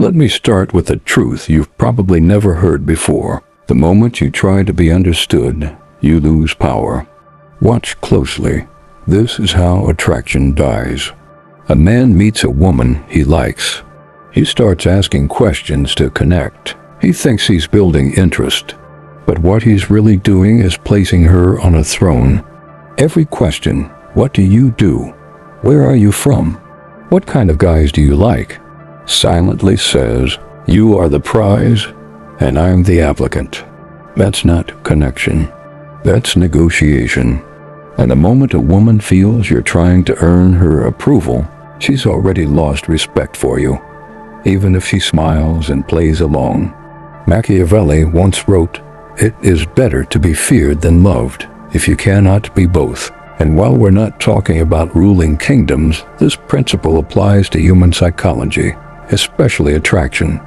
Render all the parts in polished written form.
Let me start with a truth you've probably never heard before. The moment you try to be understood, you lose power. Watch closely. This is how attraction dies. A man meets a woman he likes. He starts asking questions to connect. He thinks he's building interest. But what he's really doing is placing her on a throne. Every question, what do you do? Where are you from? What kind of guys do you like? Silently says, you are the prize and I'm the applicant. That's not connection. That's negotiation. And the moment a woman feels you're trying to earn her approval, she's already lost respect for you, even if she smiles and plays along. Machiavelli once wrote, "It is better to be feared than loved, if you cannot be both." And while we're not talking about ruling kingdoms, this principle applies to human psychology, especially attraction.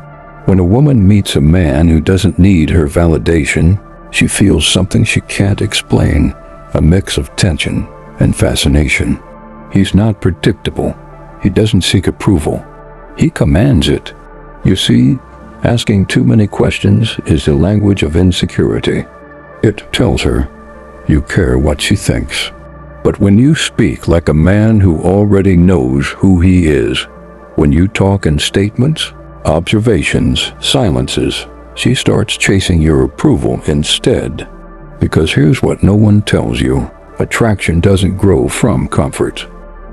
When a woman meets a man who doesn't need her validation, she feels something she can't explain, a mix of tension and fascination. He's not predictable. He doesn't seek approval. He commands it. You see, asking too many questions is the language of insecurity. It tells her you care what she thinks. But when you speak like a man who already knows who he is, when you talk in statements, observations, silences, she starts chasing your approval instead. Because here's what no one tells you. Attraction doesn't grow from comfort.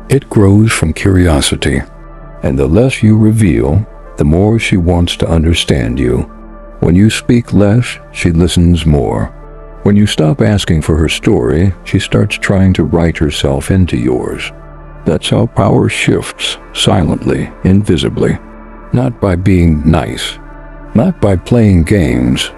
It grows from curiosity. And the less you reveal, the more she wants to understand you. When you speak less, she listens more. When you stop asking for her story, she starts trying to write herself into yours. That's how power shifts, silently, invisibly. Not by being nice, not by playing games,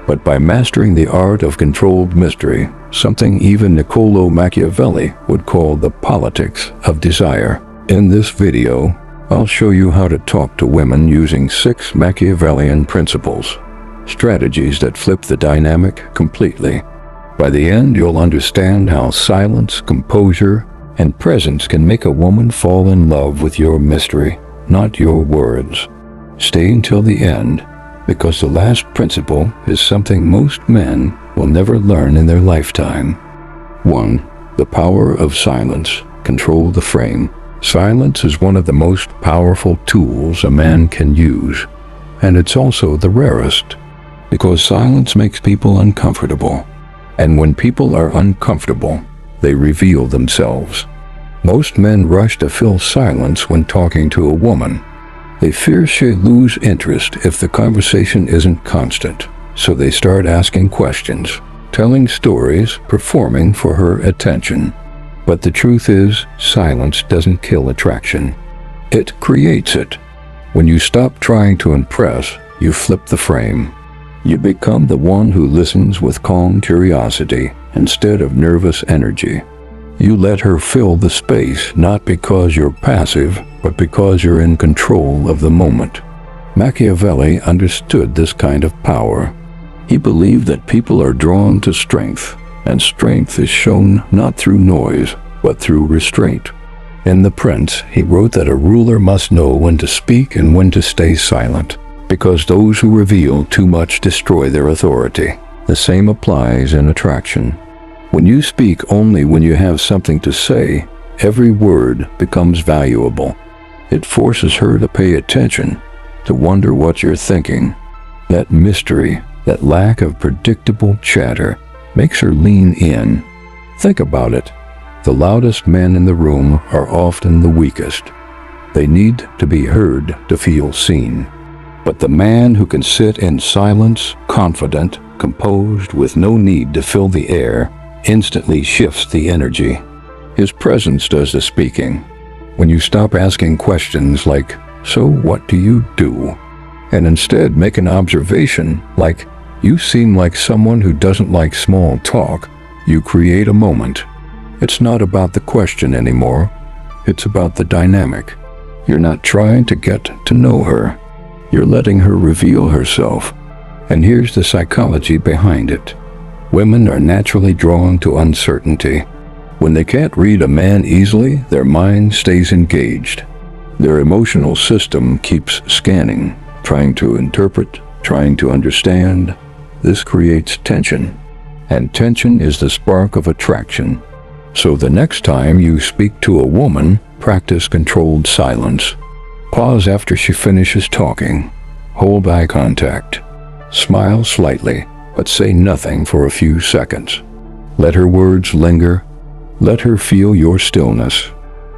but by mastering the art of controlled mystery, something even Niccolo Machiavelli would call the politics of desire. In this video, I'll show you how to talk to women using 6 Machiavellian principles, strategies that flip the dynamic completely. By the end, you'll understand how silence, composure, and presence can make a woman fall in love with your mystery, not your words. Stay until the end, because the last principle is something most men will never learn in their lifetime. 1. The power of silence. Control the frame. Silence is one of the most powerful tools a man can use, and it's also the rarest, because silence makes people uncomfortable. And when people are uncomfortable, they reveal themselves. Most men rush to fill silence when talking to a woman. They fear she'll lose interest if the conversation isn't constant, so they start asking questions, telling stories, performing for her attention. But the truth is, silence doesn't kill attraction. It creates it. When you stop trying to impress, you flip the frame. You become the one who listens with calm curiosity instead of nervous energy. You let her fill the space, not because you're passive, but because you're in control of the moment. Machiavelli understood this kind of power. He believed that people are drawn to strength, and strength is shown not through noise, but through restraint. In The Prince, he wrote that a ruler must know when to speak and when to stay silent, because those who reveal too much destroy their authority. The same applies in attraction. When you speak only when you have something to say, every word becomes valuable. It forces her to pay attention, to wonder what you're thinking. That mystery, that lack of predictable chatter, makes her lean in. Think about it. The loudest men in the room are often the weakest. They need to be heard to feel seen. But the man who can sit in silence, confident, composed, with no need to fill the air, instantly shifts the energy. His presence does the speaking. When you stop asking questions like, "So what do you do?" and instead make an observation like, "You seem like someone who doesn't like small talk," you create a moment. It's not about the question anymore. It's about the dynamic. You're not trying to get to know her. You're letting her reveal herself. And here's the psychology behind it. Women are naturally drawn to uncertainty. When they can't read a man easily, their mind stays engaged. Their emotional system keeps scanning, trying to interpret, trying to understand. This creates tension, and tension is the spark of attraction. So the next time you speak to a woman, practice controlled silence. Pause after she finishes talking. Hold eye contact. Smile slightly, but say nothing for a few seconds. Let her words linger. Let her feel your stillness.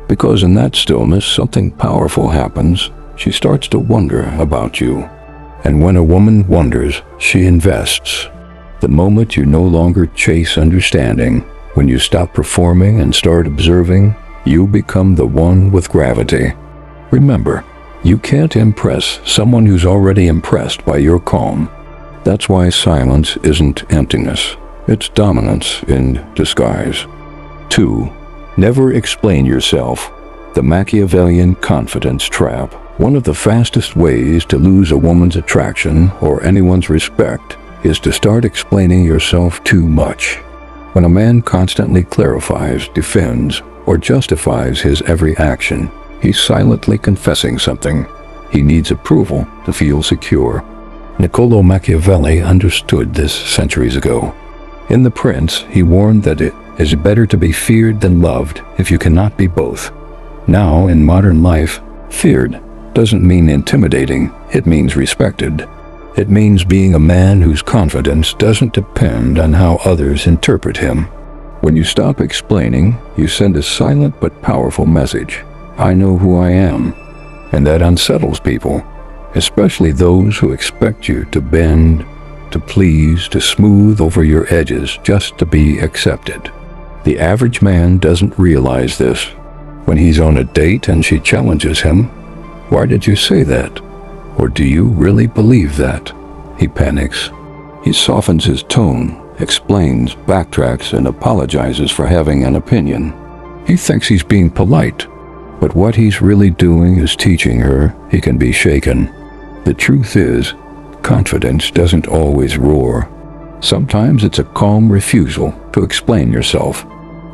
Because in that stillness, something powerful happens. She starts to wonder about you. And when a woman wonders, she invests. The moment you no longer chase understanding, when you stop performing and start observing, you become the one with gravity. Remember, you can't impress someone who's already impressed by your calm. That's why silence isn't emptiness. It's dominance in disguise. 2. Never explain yourself. The Machiavellian confidence trap. One of the fastest ways to lose a woman's attraction or anyone's respect is to start explaining yourself too much. When a man constantly clarifies, defends, or justifies his every action, he's silently confessing something. He needs approval to feel secure. Niccolo Machiavelli understood this centuries ago. In The Prince, he warned that it is better to be feared than loved if you cannot be both. Now, in modern life, feared doesn't mean intimidating, it means respected. It means being a man whose confidence doesn't depend on how others interpret him. When you stop explaining, you send a silent but powerful message. I know who I am. And that unsettles people, especially those who expect you to bend, to please, to smooth over your edges just to be accepted. The average man doesn't realize this. When he's on a date and she challenges him, "Why did you say that?" Or "Do you really believe that?" He panics. He softens his tone, explains, backtracks, and apologizes for having an opinion. He thinks he's being polite, but what he's really doing is teaching her he can be shaken. The truth is, confidence doesn't always roar. Sometimes it's a calm refusal to explain yourself.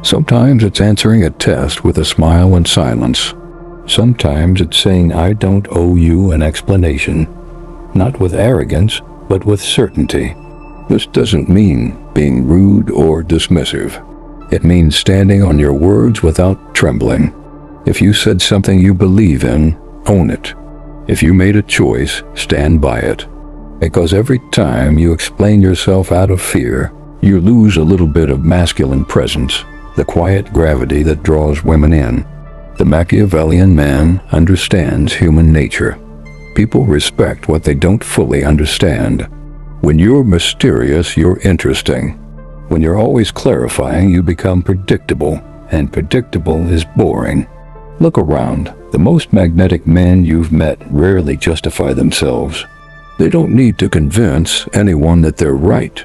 Sometimes it's answering a test with a smile and silence. Sometimes it's saying, "I don't owe you an explanation," not with arrogance, but with certainty. This doesn't mean being rude or dismissive. It means standing on your words without trembling. If you said something you believe in, own it. If you made a choice, stand by it. Because every time you explain yourself out of fear, you lose a little bit of masculine presence, the quiet gravity that draws women in. The Machiavellian man understands human nature. People respect what they don't fully understand. When you're mysterious, you're interesting. When you're always clarifying, you become predictable, and predictable is boring. Look around. The most magnetic men you've met rarely justify themselves. They don't need to convince anyone that they're right.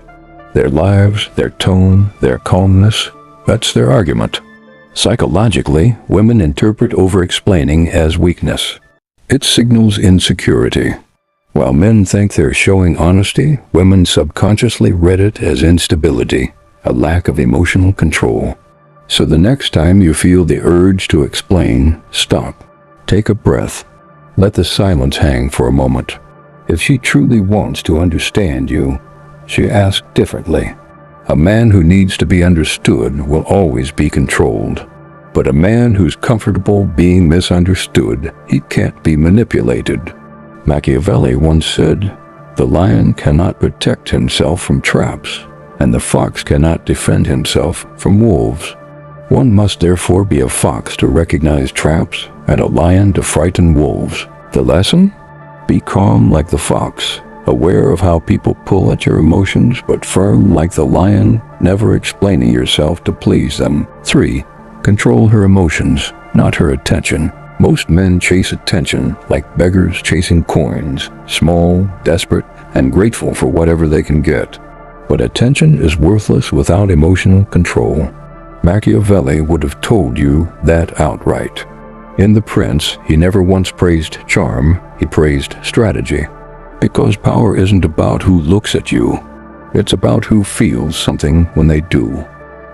Their lives, their tone, their calmness, that's their argument. Psychologically, women interpret over-explaining as weakness. It signals insecurity. While men think they're showing honesty, women subconsciously read it as instability, a lack of emotional control. So the next time you feel the urge to explain, stop. Take a breath. Let the silence hang for a moment. If she truly wants to understand you, she asks differently. A man who needs to be understood will always be controlled. But a man who's comfortable being misunderstood, he can't be manipulated. Machiavelli once said, "The lion cannot protect himself from traps, and the fox cannot defend himself from wolves." One must therefore be a fox to recognize traps and a lion to frighten wolves. The lesson? Be calm like the fox, aware of how people pull at your emotions, but firm like the lion, never explaining yourself to please them. 3. Control her emotions, not her attention. Most men chase attention like beggars chasing coins, small, desperate, and grateful for whatever they can get. But attention is worthless without emotional control. Machiavelli would have told you that outright. In The Prince, he never once praised charm, he praised strategy. Because power isn't about who looks at you. It's about who feels something when they do.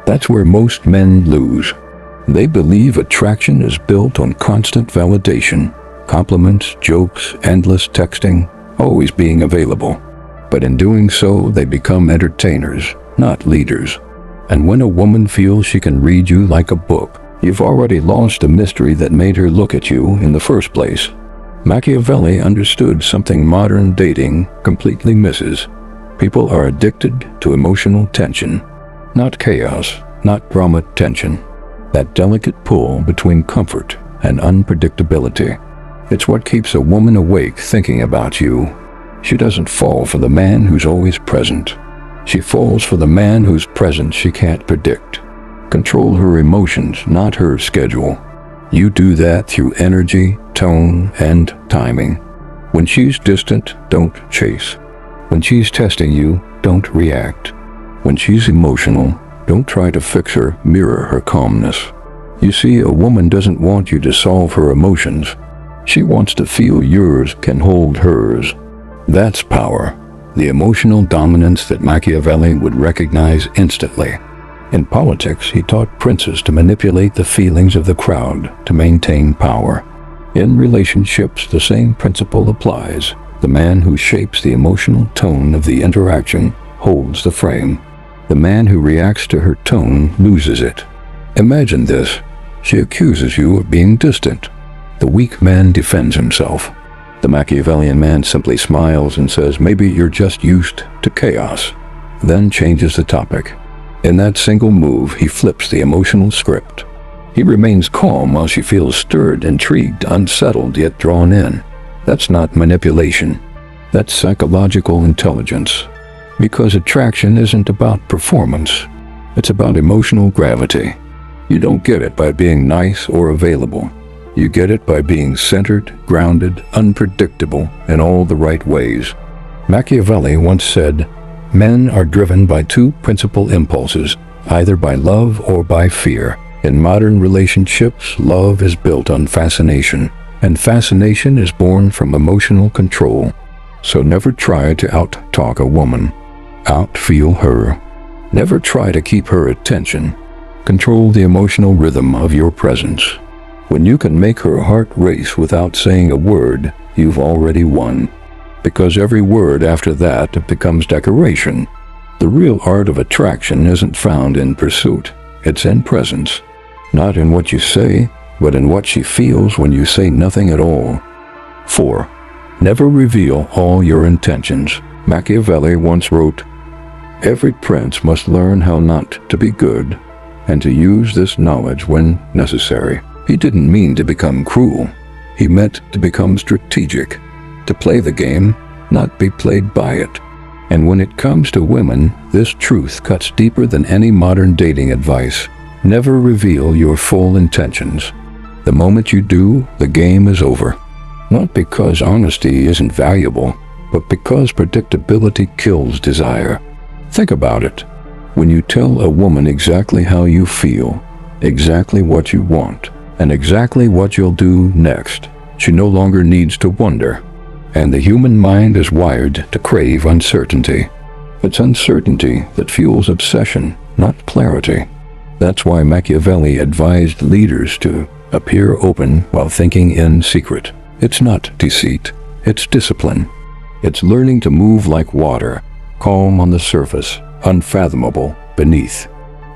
That's where most men lose. They believe attraction is built on constant validation, compliments, jokes, endless texting. always being available. But in doing so, they become entertainers, not leaders. And when a woman feels she can read you like a book, you've already lost the mystery that made her look at you in the first place. Machiavelli understood something modern dating completely misses. People are addicted to emotional tension. Not chaos, not drama tension. That delicate pull between comfort and unpredictability. It's what keeps a woman awake thinking about you. She doesn't fall for the man who's always present. She falls for the man whose presence she can't predict. Control her emotions, not her schedule. You do that through energy, tone, and timing. When she's distant, don't chase. When she's testing you, don't react. When she's emotional, don't try to fix her, mirror her calmness. You see, a woman doesn't want you to solve her emotions. She wants to feel yours can hold hers. That's power, the emotional dominance that Machiavelli would recognize instantly. In politics, he taught princes to manipulate the feelings of the crowd to maintain power. In relationships, the same principle applies. The man who shapes the emotional tone of the interaction holds the frame. The man who reacts to her tone loses it. Imagine this. She accuses you of being distant. The weak man defends himself. The Machiavellian man simply smiles and says, maybe you're just used to chaos, then changes the topic. In that single move, he flips the emotional script. He remains calm while she feels stirred, intrigued, unsettled, yet drawn in. That's not manipulation. That's psychological intelligence. Because attraction isn't about performance. It's about emotional gravity. You don't get it by being nice or available. You get it by being centered, grounded, unpredictable in all the right ways. Machiavelli once said, men are driven by two principal impulses, either by love or by fear. In modern relationships, love is built on fascination, and fascination is born from emotional control. So never try to out-talk a woman. Out-feel her. Never try to keep her attention. Control the emotional rhythm of your presence. When you can make her heart race without saying a word, you've already won. Because every word after that becomes decoration. The real art of attraction isn't found in pursuit. It's in presence. Not in what you say, but in what she feels when you say nothing at all. 4. Never reveal all your intentions. Machiavelli once wrote, every prince must learn how not to be good, and to use this knowledge when necessary. He didn't mean to become cruel. He meant to become strategic, to play the game, not be played by it. And when it comes to women, this truth cuts deeper than any modern dating advice. Never reveal your full intentions. The moment you do, the game is over. Not because honesty isn't valuable, but because predictability kills desire. Think about it. When you tell a woman exactly how you feel, exactly what you want, and exactly what you'll do next, she no longer needs to wonder. And the human mind is wired to crave uncertainty. It's uncertainty that fuels obsession, not clarity. That's why Machiavelli advised leaders to appear open while thinking in secret. It's not deceit, it's discipline. It's learning to move like water, calm on the surface, unfathomable beneath.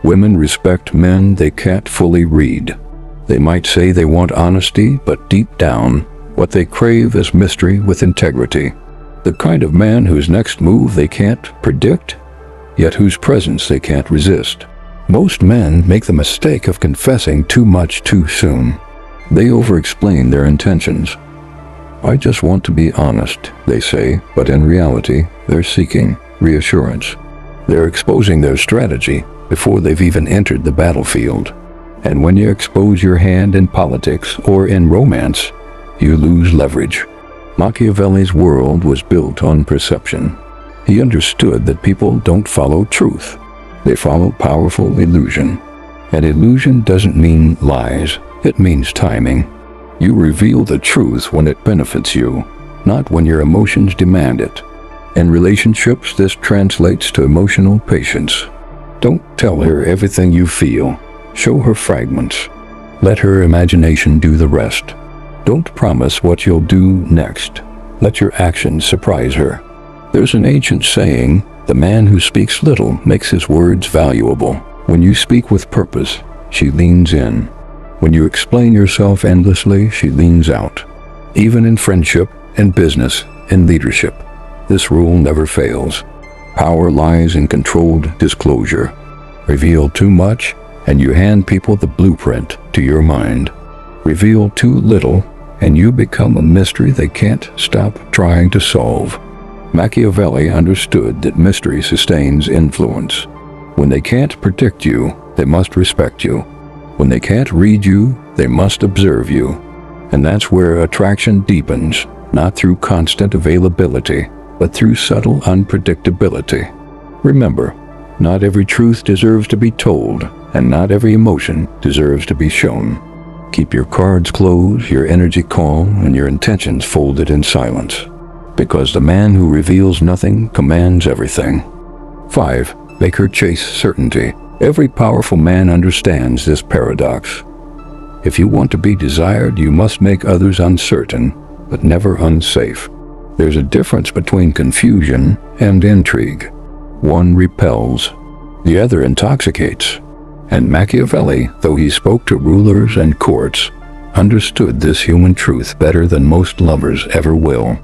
Women respect men they can't fully read. They might say they want honesty, but deep down, what they crave is mystery with integrity. The kind of man whose next move they can't predict, yet whose presence they can't resist. Most men make the mistake of confessing too much too soon. They over-explain their intentions. I just want to be honest, they say, but in reality, they're seeking reassurance. They're exposing their strategy before they've even entered the battlefield. And when you expose your hand in politics or in romance, you lose leverage. Machiavelli's world was built on perception. He understood that people don't follow truth. They follow powerful illusion. And illusion doesn't mean lies. It means timing. You reveal the truth when it benefits you, not when your emotions demand it. In relationships, this translates to emotional patience. Don't tell her everything you feel. Show her fragments. Let her imagination do the rest. Don't promise what you'll do next. Let your actions surprise her. There's an ancient saying, the man who speaks little makes his words valuable. When you speak with purpose, she leans in. When you explain yourself endlessly, she leans out. Even in friendship, in business, in leadership, this rule never fails. Power lies in controlled disclosure. Reveal too much, and you hand people the blueprint to your mind. Reveal too little, and you become a mystery they can't stop trying to solve. Machiavelli understood that mystery sustains influence. When they can't predict you, they must respect you. When they can't read you, they must observe you. And that's where attraction deepens, not through constant availability, but through subtle unpredictability. Remember, not every truth deserves to be told, and not every emotion deserves to be shown. Keep your cards closed, your energy calm, and your intentions folded in silence. Because the man who reveals nothing commands everything. 5. Make her chase certainty. Every powerful man understands this paradox. If you want to be desired, you must make others uncertain, but never unsafe. There's a difference between confusion and intrigue. One repels, the other intoxicates. And Machiavelli, though he spoke to rulers and courts, understood this human truth better than most lovers ever will.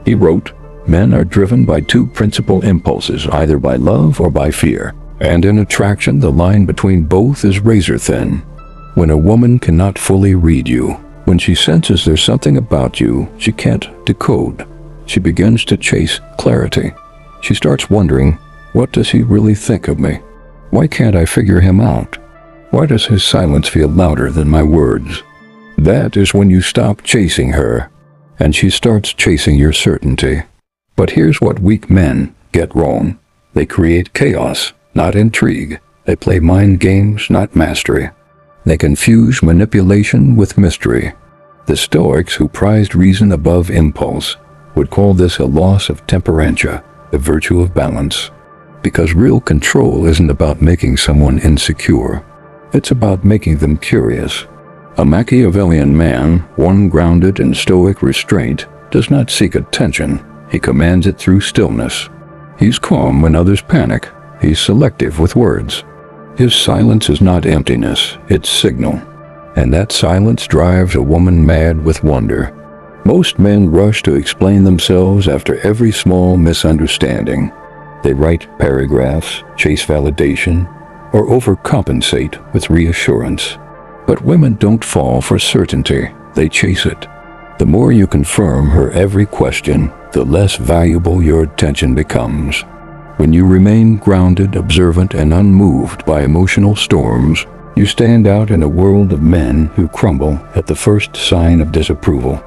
He wrote, "Men are driven by two principal impulses, either by love or by fear. And in attraction, the line between both is razor thin. When a woman cannot fully read you, when she senses there's something about you she can't decode, she begins to chase clarity. She starts wondering, what does he really think of me? Why can't I figure him out? Why does his silence feel louder than my words?" That is when you stop chasing her, and she starts chasing your certainty. But here's what weak men get wrong. They create chaos, not intrigue. They play mind games, not mastery. They confuse manipulation with mystery. The Stoics, who prized reason above impulse, would call this a loss of temperantia, the virtue of balance. Because real control isn't about making someone insecure. It's about making them curious. A Machiavellian man, one grounded in stoic restraint, does not seek attention. He commands it through stillness. He's calm when others panic. He's selective with words. His silence is not emptiness, it's signal. And that silence drives a woman mad with wonder. Most men rush to explain themselves after every small misunderstanding. They write paragraphs, chase validation, or overcompensate with reassurance. But women don't fall for certainty, they chase it. The more you confirm her every question, the less valuable your attention becomes. When you remain grounded, observant, and unmoved by emotional storms, you stand out in a world of men who crumble at the first sign of disapproval.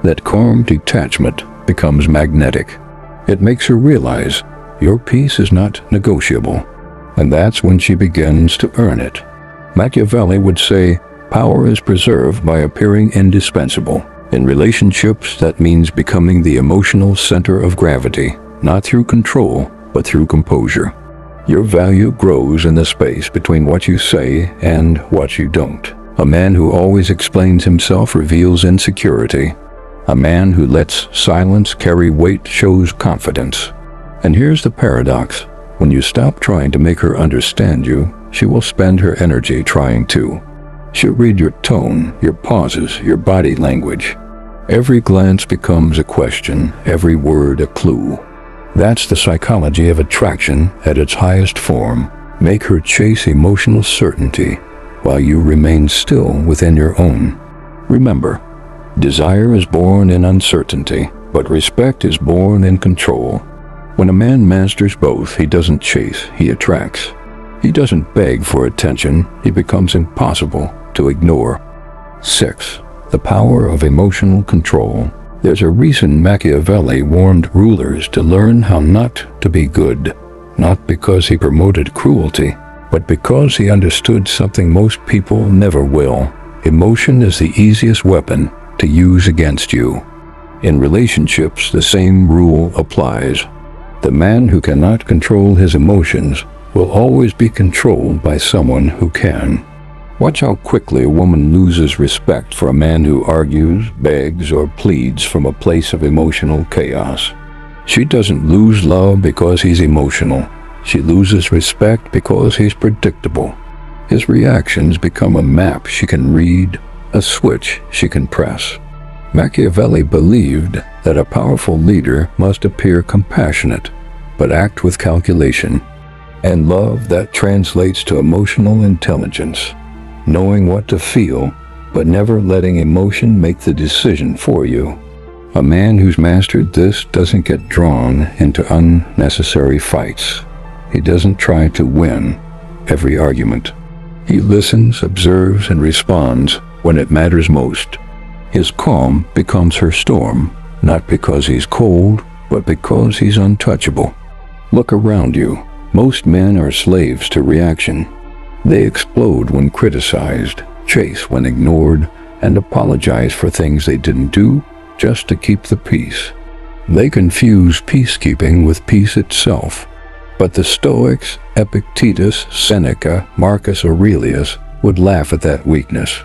That calm detachment becomes magnetic. It makes her realize your peace is not negotiable, and that's when she begins to earn it. Machiavelli would say, power is preserved by appearing indispensable. In relationships, that means becoming the emotional center of gravity, not through control, but through composure. Your value grows in the space between what you say and what you don't. A man who always explains himself reveals insecurity. A man who lets silence carry weight shows confidence. And here's the paradox. When you stop trying to make her understand you, she will spend her energy trying to. She'll read your tone, your pauses, your body language. Every glance becomes a question, every word a clue. That's the psychology of attraction at its highest form. Make her chase emotional certainty while you remain still within your own. Remember, desire is born in uncertainty, but respect is born in control. When a man masters both, he doesn't chase, he attracts. He doesn't beg for attention, he becomes impossible to ignore. 6. The power of emotional control. There's a reason Machiavelli warned rulers to learn how not to be good, not because he promoted cruelty, but because he understood something most people never will. Emotion is the easiest weapon to use against you. In relationships, the same rule applies. The man who cannot control his emotions will always be controlled by someone who can. Watch how quickly a woman loses respect for a man who argues, begs, or pleads from a place of emotional chaos. She doesn't lose love because he's emotional. She loses respect because he's predictable. His reactions become a map she can read, a switch she can press. Machiavelli believed that a powerful leader must appear compassionate, but act with calculation, and love that translates to emotional intelligence, knowing what to feel, but never letting emotion make the decision for you. A man who's mastered this doesn't get drawn into unnecessary fights. He doesn't try to win every argument. He listens, observes, and responds when it matters most. His calm becomes her storm, not because he's cold, but because he's untouchable. Look around you. Most men are slaves to reaction. They explode when criticized, chase when ignored, and apologize for things they didn't do just to keep the peace. They confuse peacekeeping with peace itself. But the Stoics, Epictetus, Seneca, Marcus Aurelius, would laugh at that weakness.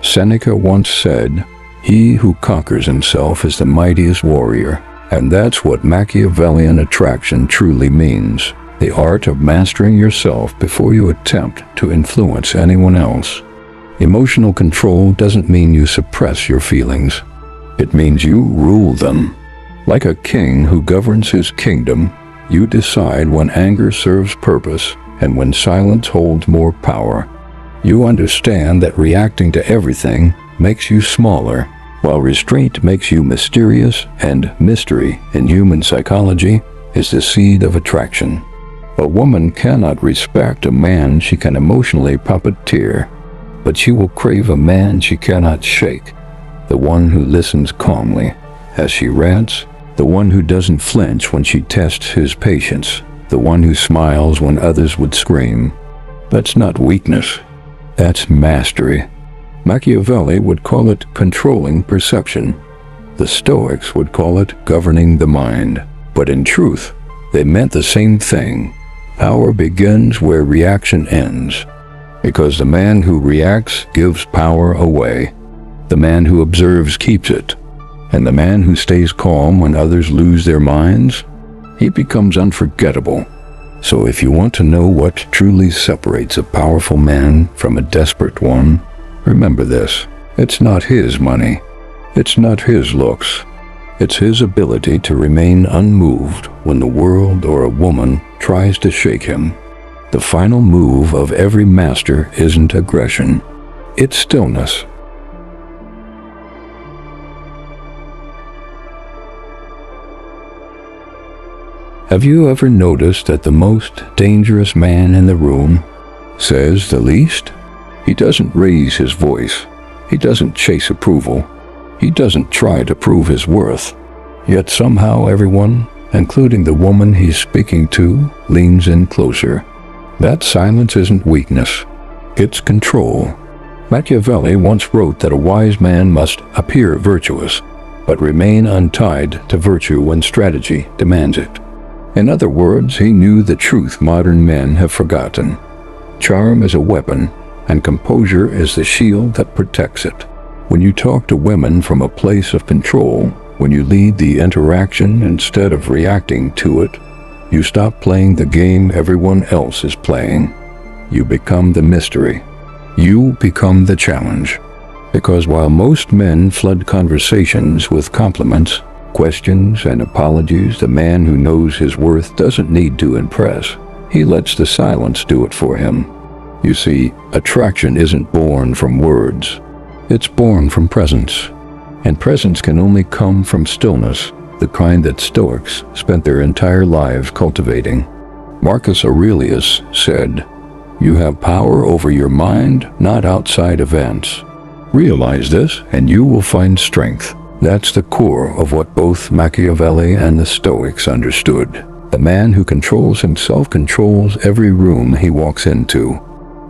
Seneca once said, "He who conquers himself is the mightiest warrior." And that's what Machiavellian attraction truly means. The art of mastering yourself before you attempt to influence anyone else. Emotional control doesn't mean you suppress your feelings. It means you rule them. Like a king who governs his kingdom, you decide when anger serves purpose and when silence holds more power. You understand that reacting to everything makes you smaller, while restraint makes you mysterious, and mystery in human psychology is the seed of attraction. A woman cannot respect a man she can emotionally puppeteer, but she will crave a man she cannot shake, the one who listens calmly as she rants, the one who doesn't flinch when she tests his patience, the one who smiles when others would scream. That's not weakness. That's mastery. Machiavelli would call it controlling perception. The Stoics would call it governing the mind. But in truth, they meant the same thing. Power begins where reaction ends. Because the man who reacts gives power away. The man who observes keeps it. And the man who stays calm when others lose their minds, he becomes unforgettable. So if you want to know what truly separates a powerful man from a desperate one, remember this: it's not his money. It's not his looks. It's his ability to remain unmoved when the world or a woman tries to shake him. The final move of every master isn't aggression. It's stillness. Have you ever noticed that the most dangerous man in the room says the least? He doesn't raise his voice. He doesn't chase approval. He doesn't try to prove his worth. Yet somehow everyone, including the woman he's speaking to, leans in closer. That silence isn't weakness. It's control. Machiavelli once wrote that a wise man must appear virtuous, but remain untied to virtue when strategy demands it. In other words, he knew the truth modern men have forgotten. Charm is a weapon, and composure is the shield that protects it. When you talk to women from a place of control, when you lead the interaction instead of reacting to it, you stop playing the game everyone else is playing. You become the mystery. You become the challenge. Because while most men flood conversations with compliments, questions, and apologies, the man who knows his worth doesn't need to impress. He lets the silence do it for him. You see, attraction isn't born from words. It's born from presence. And presence can only come from stillness, the kind that Stoics spent their entire lives cultivating. Marcus Aurelius said, "You have power over your mind, not outside events. Realize this, and you will find strength." That's the core of what both Machiavelli and the Stoics understood. The man who controls himself controls every room he walks into.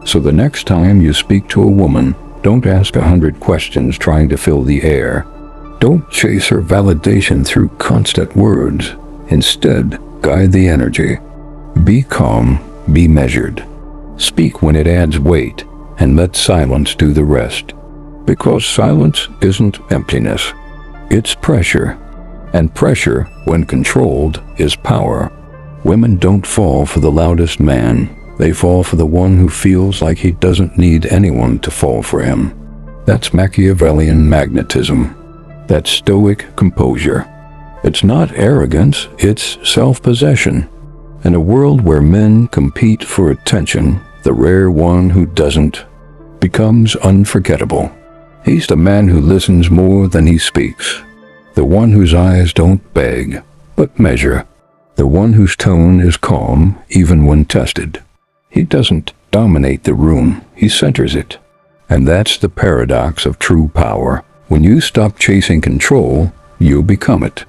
So the next time you speak to a woman, don't ask 100 questions trying to fill the air. Don't chase her validation through constant words. Instead, guide the energy. Be calm, be measured. Speak when it adds weight. and let silence do the rest. Because silence isn't emptiness, it's pressure. And pressure, when controlled, is power. Women don't fall for the loudest man. They fall for the one who feels like he doesn't need anyone to fall for him. That's Machiavellian magnetism. That's stoic composure. It's not arrogance, it's self-possession. In a world where men compete for attention, the rare one who doesn't becomes unforgettable. He's the man who listens more than he speaks. The one whose eyes don't beg, but measure. The one whose tone is calm, even when tested. He doesn't dominate the room, he centers it. And that's the paradox of true power. When you stop chasing control, you become it.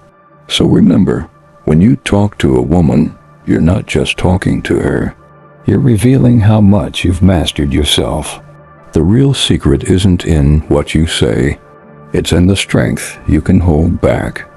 So remember, when you talk to a woman, you're not just talking to her. You're revealing how much you've mastered yourself. The real secret isn't in what you say. It's in the strength you can hold back.